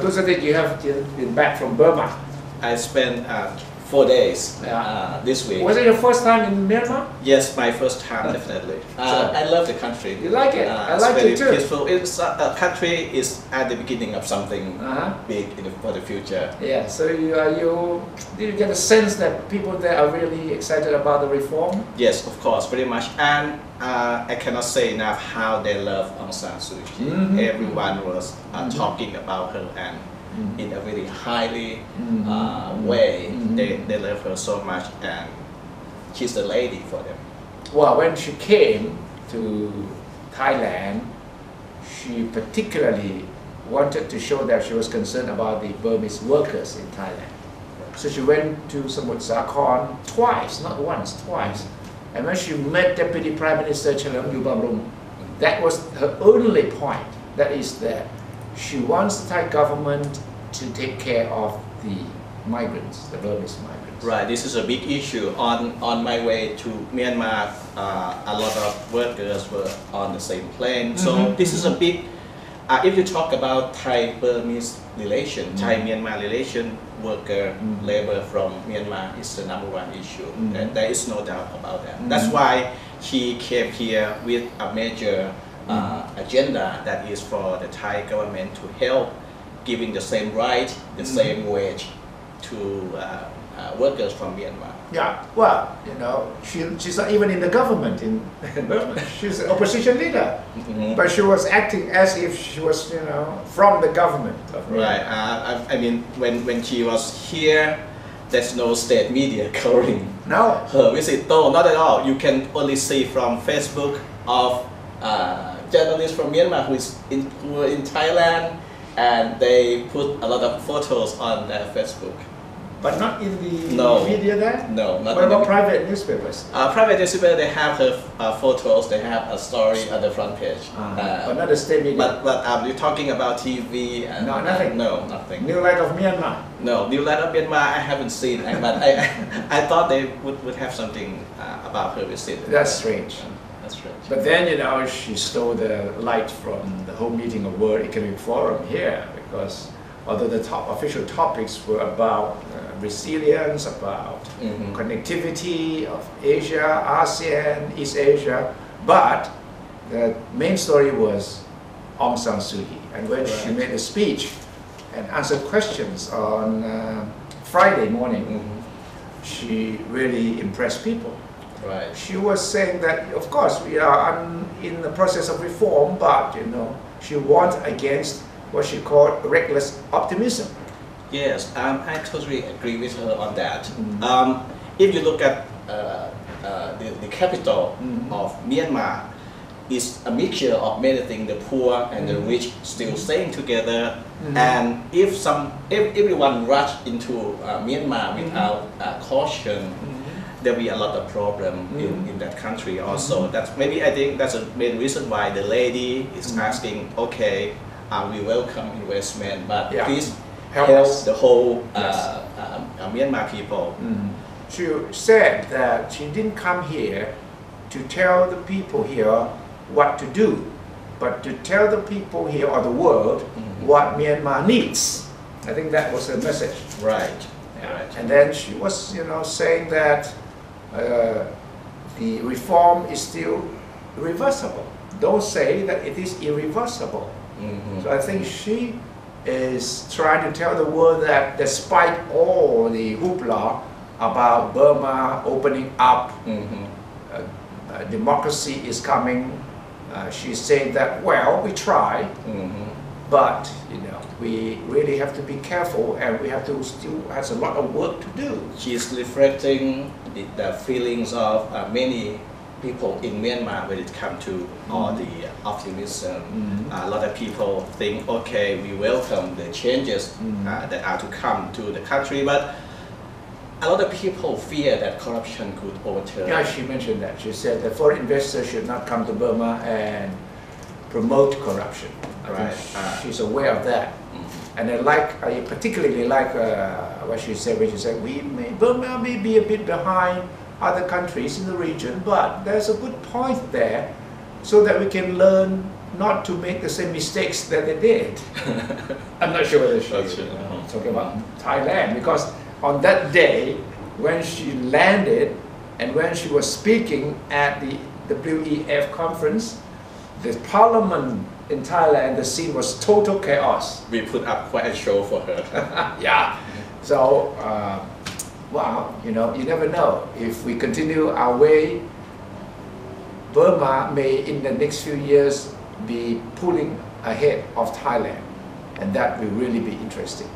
Tusadik, you have been back from Burma. I spent 4 days this week. Was it your first time in Myanmar? Yes, my first time, definitely. I love the country. You like it? I like it too. Peaceful. It's a country is at the beginning of something big for the future. Yeah. So do you get a sense that people there are really excited about the reform? Yes, of course, very much. And I cannot say enough how they love Aung San Suu Kyi. Everyone was talking about her and in a very highly way. They love her so much, and she's the lady for them. Well, when she came to Thailand, she particularly wanted to show that she was concerned about the Burmese workers in Thailand. So she went to Samut Sakhon twice, not once, twice. And when she met Deputy Prime Minister Chalermkieu Bamrung, that was her only point. That is that she wants the Thai government to take care of the migrants, the Burmese migrants. Right, this is a big issue. On my way to Myanmar, a lot of workers were on the same plane. So this is a big, if you talk about Thai-Burmese relation, Thai-Myanmar relation, worker labor from Myanmar is the #1 issue. And there is no doubt about that. That's why she came here with a major agenda that is for the Thai government to help giving the same right, the same wage to workers from Myanmar. Yeah, well, she's not even in the government in Burma. She's an opposition leader, but she was acting as if she was, from the government of Myanmar. Right. I mean, when she was here, there's no state media covering her visit. No, not at all. You can only see from Facebook of journalists from Myanmar who are in Thailand, and they put a lot of photos on their Facebook. But not in the media there? No, not What about private newspapers? Private newspapers, they have her photos, they have a story at the front page. But not the state media? But you're talking about TV and... No, nothing? No, nothing. New Light of Myanmar? No, New Light of Myanmar I haven't seen, but I thought they would have something about her visit. That's strange. That's strange. But then, she stole the light from the whole meeting of World Economic Forum here, because although the top official topics were about resilience, about connectivity of Asia, ASEAN, East Asia, but the main story was Aung San Suu Kyi. And when she made a speech and answered questions on Friday morning, she really impressed people. Right. She was saying that, of course, we are in the process of reform, but she warned against what she called reckless optimism. Yes, I totally agree with her on that. If you look at the capital of Myanmar, it's a mixture of many things, the poor and the rich still staying together. And if everyone rush into Myanmar without caution, there'll be a lot of problem in that country also. I think that's a main reason why the lady is asking, okay, we welcome investment, but please help the whole Myanmar people. She said that she didn't come here to tell the people here what to do, but to tell the people here or the world what Myanmar needs. I think that was her message. Right. And then she was, saying that the reform is still reversible. Don't say that it is irreversible. So I think she is trying to tell the world that despite all the hoopla about Burma opening up, democracy is coming, she's saying that, well, we try, but we really have to be careful, and we have to still has a lot of work to do. She's reflecting the feelings of many people in Myanmar when it comes to all the optimism. A lot of people think, okay, we welcome the changes that are to come to the country, but a lot of people fear that corruption could overturn. Yeah, she mentioned that. She said that foreign investors should not come to Burma and promote corruption. I think she's aware of that. And I particularly like what she said when she said, Burma may be a bit behind other countries in the region, but there's a good point there so that we can learn not to make the same mistakes that they did. I'm not sure whether she talking about Thailand, because on that day when she landed and when she was speaking at the WEF conference, the parliament in Thailand, the scene was total chaos. We put up quite a show for her. Yeah. So, wow, you know, you never know. If we continue our way, Burma may in the next few years be pulling ahead of Thailand, and that will really be interesting.